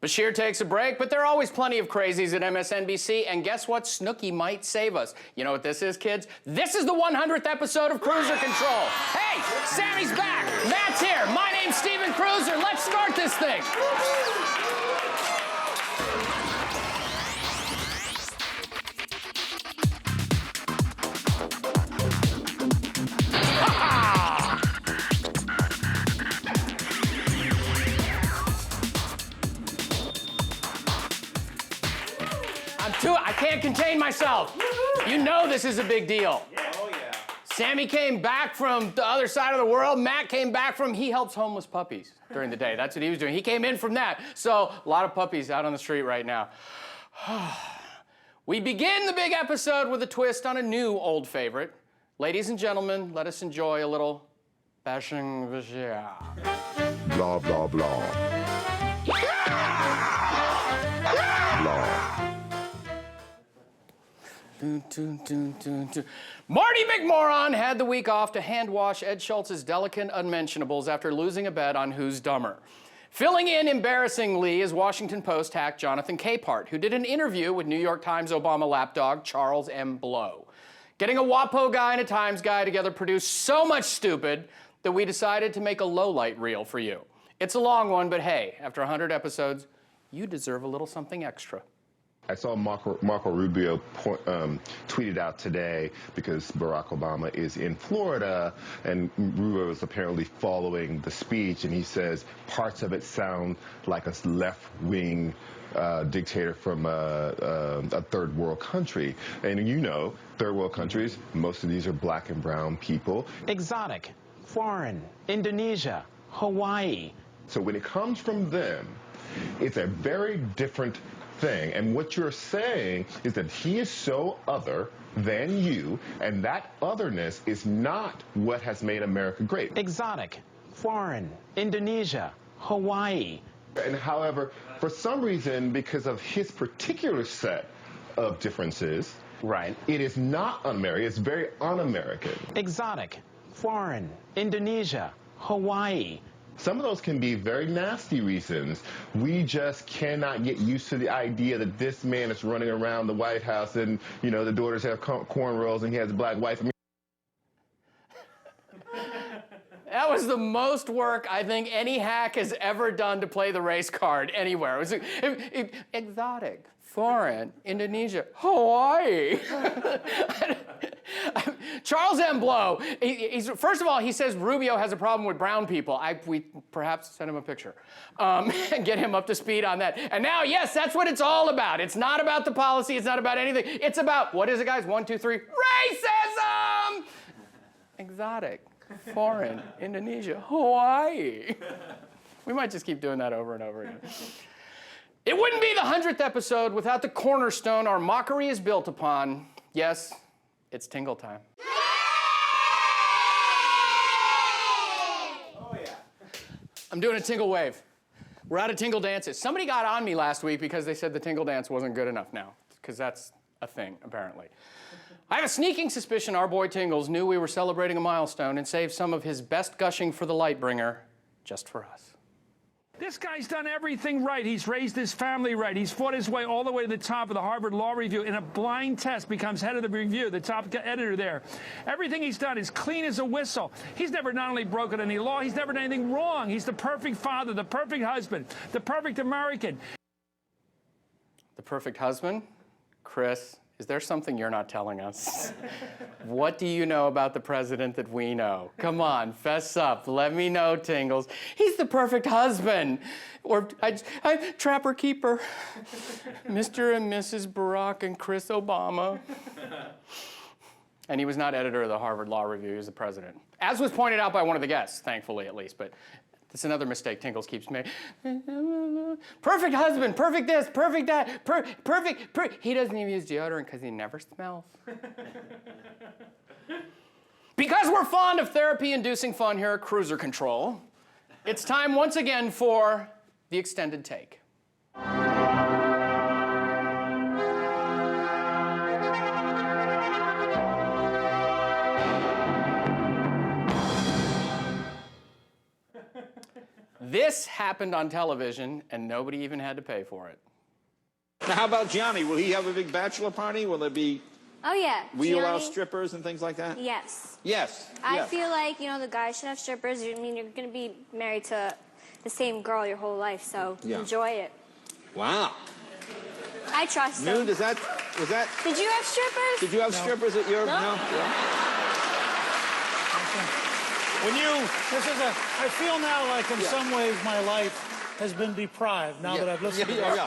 Bashir takes a break, but there are always plenty of crazies at MSNBC, and guess what? Snooki might save us. You know what this is, kids? This is the 100th episode of Kruiser Control. Hey, Sammy's back. Matt's here. My name's Steven Kruiser. Let's start this thing. I can't contain myself. You know this is a big deal. Oh, yeah. Sammy came back from the other side of the world. Matt came back from, he helps homeless puppies during the day. That's what he was doing. He came in from that. So a lot of puppies out on the street right now. We begin the big episode with a twist on a new old favorite. Ladies and gentlemen, let us enjoy a little bashing Bashir. Blah, blah, blah. Blah. Marty McMoron had the week off to hand wash Ed Schultz's delicate unmentionables after losing a bet on Who's Dumber. Filling in embarrassingly is Washington Post hack Jonathan Capehart, who did an interview with New York Times Obama lapdog Charles M. Blow. Getting a WAPO guy and a Times guy together produced so much stupid that we decided to make a lowlight reel for you. It's a long one, but hey, after 100 episodes, you deserve a little something extra. I saw Marco Rubio tweeted out today because Barack Obama is in Florida, and Rubio is apparently following the speech, and he says parts of it sound like a left-wing dictator from a third world country. And you know, third world countries, most of these are black and brown people. Exotic, foreign, Indonesia, Hawaii. So when it comes from them, it's a very different thing. And what you're saying is that he is so other than you, and that otherness is not what has made America great. Exotic, foreign, Indonesia, Hawaii. And however, for some reason, because of his particular set of differences, right, it is not un-American, it's very un-American. Exotic, foreign, Indonesia, Hawaii. Some of those can be very nasty reasons. We just cannot get used to the idea that this man is running around the White House and, you know, the daughters have cornrows and he has a black wife. That was the most work I think any hack has ever done to play the race card anywhere. It was exotic, foreign, Indonesia, Hawaii. Charles M. Blow, first of all, he says Rubio has a problem with brown people. We perhaps send him a picture and get him up to speed on that. And now, yes, that's what it's all about. It's not about the policy. It's not about anything. It's about, what is it, guys? 1, 2, 3, racism! Exotic, foreign, Indonesia, Hawaii. We might just keep doing that over and over again. It wouldn't be the 100th episode without the cornerstone our mockery is built upon. Yes, it's Tingle time. Oh, yeah. I'm doing a Tingle wave. We're out of Tingle dances. Somebody got on me last week because they said the Tingle dance wasn't good enough now, because that's a thing, apparently. I have a sneaking suspicion our boy Tingles knew we were celebrating a milestone and saved some of his best gushing for the Lightbringer just for us. This guy's done everything right. He's raised his family right. He's fought his way all the way to the top of the Harvard Law Review. In a blind test, becomes head of the review, the top editor there. Everything he's done is clean as a whistle. He's never not only broken any law, he's never done anything wrong. He's the perfect father, the perfect husband, the perfect American. The perfect husband? Chris, is there something you're not telling us? What do you know about the president that we know? Come on, fess up. Let me know, Tingles. He's the perfect husband. Or I trapper keeper. Mr. and Mrs. Barack and Chris Obama. And he was not editor of the Harvard Law Review. He was the president. As was pointed out by one of the guests, thankfully at least. But that's another mistake Tingles keeps making. Perfect husband, perfect this, perfect that, perfect. He doesn't even use deodorant because he never smells. Because we're fond of therapy-inducing fun here at Kruiser Control, it's time once again for the extended take. This happened on television, and nobody even had to pay for it. Now, how about Gianni? Will he have a big bachelor party? Will there be... Oh, yeah. Will you allow Gianni? strippers and things like that? Yes. Yes. I yes. feel like, you know, the guy should have strippers. I mean, you're going to be married to the same girl your whole life, so enjoy it. Wow. I trust Noon, him. was that... Did you have strippers? Did you have strippers at your... No. When you, I feel now like in some ways my life has been deprived now that I've listened to this.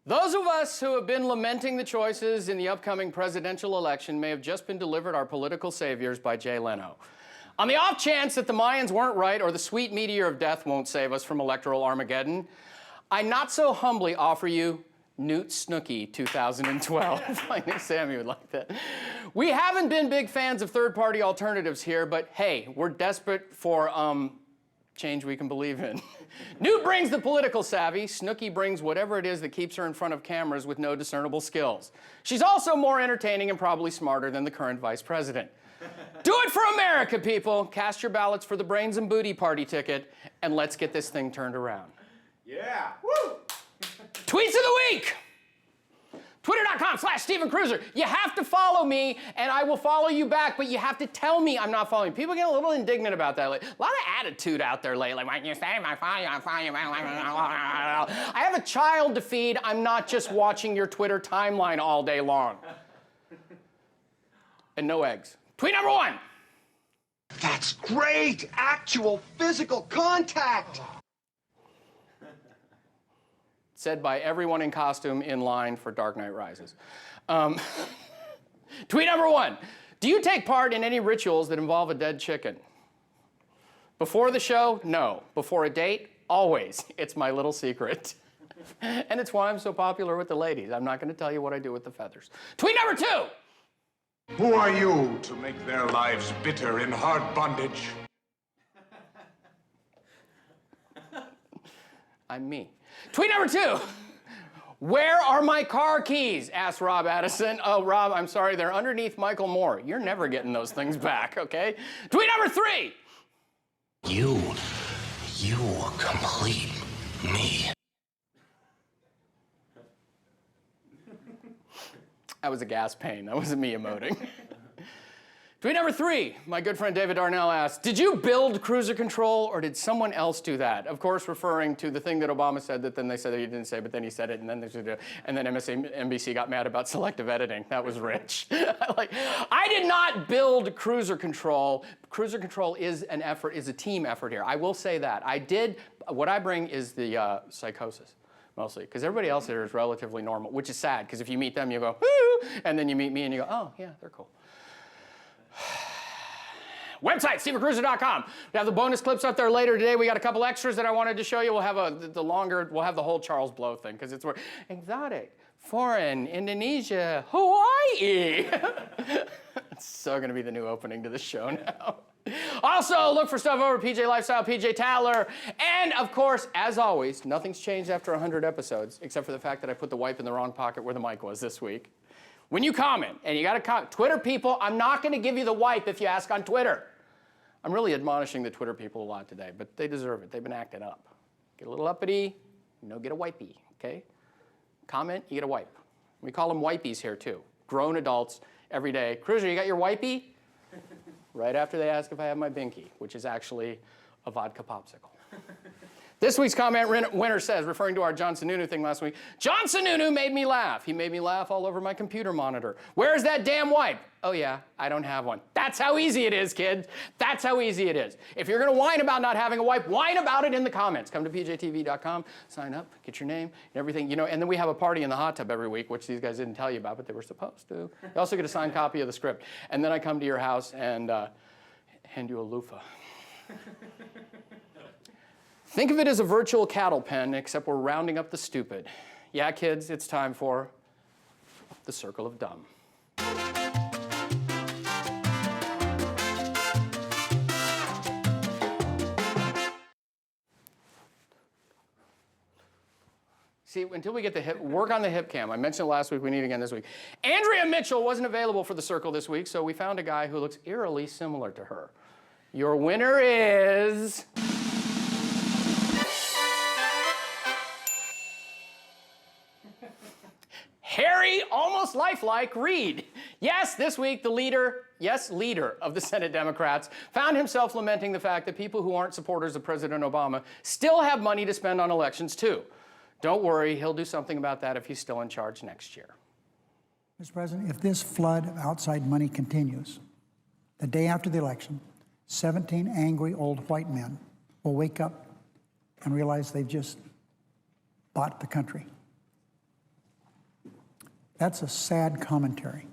Those of us who have been lamenting the choices in the upcoming presidential election may have just been delivered our political saviors by Jay Leno. On the off chance that the Mayans weren't right or the sweet meteor of death won't save us from electoral Armageddon, I not so humbly offer you Newt Snooki 2012. I knew Sammy would like that. We haven't been big fans of third-party alternatives here, but hey, we're desperate for change we can believe in. Newt brings the political savvy. Snooki brings whatever it is that keeps her in front of cameras with no discernible skills. She's also more entertaining and probably smarter than the current vice president. Do it for America, people. Cast your ballots for the brains and booty party ticket, and let's get this thing turned around. Yeah. Woo! Tweets of the week. Twitter.com/Steven Kruiser. You have to follow me, and I will follow you back, but you have to tell me I'm not following. People get a little indignant about that. Like, a lot of attitude out there lately. Like, you say I follow you, I follow you. I have a child to feed. I'm not just watching your Twitter timeline all day long. And no eggs. Tweet number 1. That's great! Actual physical contact! Said by everyone in costume in line for Dark Knight Rises. Tweet number 1. Do you take part in any rituals that involve a dead chicken? Before the show, no. Before a date, always. It's my little secret. And it's why I'm so popular with the ladies. I'm not going to tell you what I do with the feathers. Tweet number 2. Who are you to make their lives bitter in hard bondage? I'm me. Tweet number 2. Where are my car keys? Asked Rob Addison. Oh, Rob, I'm sorry, they're underneath Michael Moore. You're never getting those things back, okay? Tweet number 3. You complete me. That was a gas pain. That wasn't me emoting. Tweet number 3, my good friend David Darnell asked, did you build Kruiser Control or did someone else do that? Of course, referring to the thing that Obama said that then they said that he didn't say, but then he said it, and then MSNBC got mad about selective editing. That was rich. I did not build Kruiser Control. Kruiser Control is an effort, is a team effort here. I will say that. What I bring is the psychosis. Mostly, because everybody else here is relatively normal, which is sad, because if you meet them, you go, woo, and then you meet me and you go, oh, yeah, they're cool. Website, StevenKruiser.com. We have the bonus clips up there later today. We got a couple extras that I wanted to show you. We'll have we'll have the whole Charles Blow thing, because it's exotic, foreign, Indonesia, Hawaii. It's so going to be the new opening to the show now. Also, look for stuff over PJ Lifestyle, PJ Taller, and of course, as always, nothing's changed after 100 episodes, except for the fact that I put the wipe in the wrong pocket where the mic was this week. When you comment, and you got to comment, Twitter people, I'm not going to give you the wipe if you ask on Twitter. I'm really admonishing the Twitter people a lot today, but they deserve it. They've been acting up. Get a little uppity, get a wipey, okay? Comment, you get a wipe. We call them wipies here too. Grown adults every day. Kruiser, you got your wipey? Right after they ask if I have my binky, which is actually a vodka popsicle. This week's comment winner says, referring to our John Sununu thing last week, John Sununu made me laugh. He made me laugh all over my computer monitor. Where's that damn wipe? Oh yeah, I don't have one. That's how easy it is, kids. That's how easy it is. If you're gonna whine about not having a wipe, whine about it in the comments. Come to pjtv.com, sign up, get your name and everything, and then we have a party in the hot tub every week, which these guys didn't tell you about, but they were supposed to. You also get a signed copy of the script. And then I come to your house and hand you a loofah. Think of it as a virtual cattle pen, except we're rounding up the stupid. Yeah, kids, it's time for the Circle of Dumb. See, until we get the work on the hip cam. I mentioned it last week, we need it again this week. Andrea Mitchell wasn't available for the Circle this week, so we found a guy who looks eerily similar to her. Your winner is Harry, almost lifelike Reid. Yes, this week the leader of the Senate Democrats found himself lamenting the fact that people who aren't supporters of President Obama still have money to spend on elections too. Don't worry, he'll do something about that if he's still in charge next year. Mr. President, if this flood of outside money continues, the day after the election, 17 angry old white men will wake up and realize they've just bought the country. That's a sad commentary.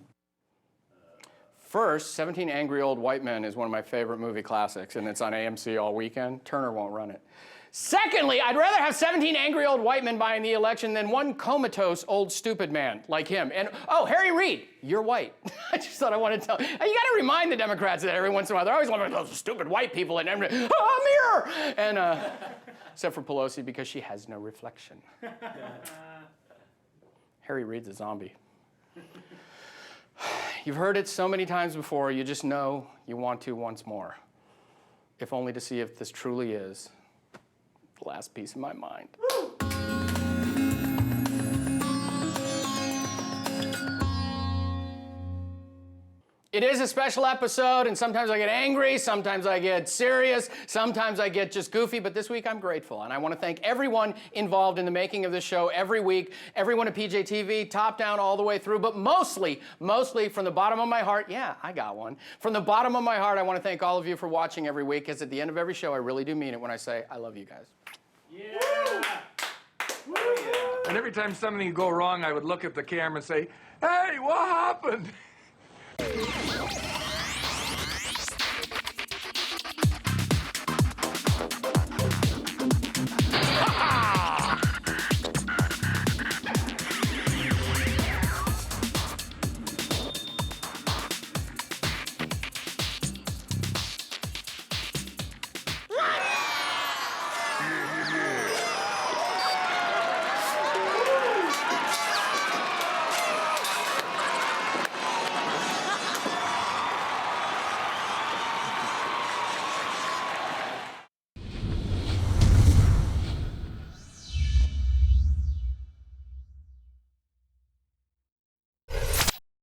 First, 17 Angry Old White Men is one of my favorite movie classics, and it's on AMC all weekend. Turner won't run it. Secondly, I'd rather have 17 angry old white men buying the election than one comatose old stupid man like him. And, oh, Harry Reid, you're white. I just thought I wanted to tell you. You got to remind the Democrats that every once in a while, they're always one of those stupid white people and mirror. And, except for Pelosi, because she has no reflection. Harry Reid's a zombie. You've heard it so many times before, you just know you want to once more. If only to see if this truly is the last piece of my mind. It is a special episode, and sometimes I get angry, sometimes I get serious, sometimes I get just goofy, but this week I'm grateful, and I want to thank everyone involved in the making of this show every week, everyone at PJTV, top down all the way through, but mostly from the bottom of my heart, yeah, I got one. From the bottom of my heart, I want to thank all of you for watching every week, because at the end of every show, I really do mean it when I say, I love you guys. Yeah! Woo! Yeah. And every time something would go wrong, I would look at the camera and say, hey, what happened?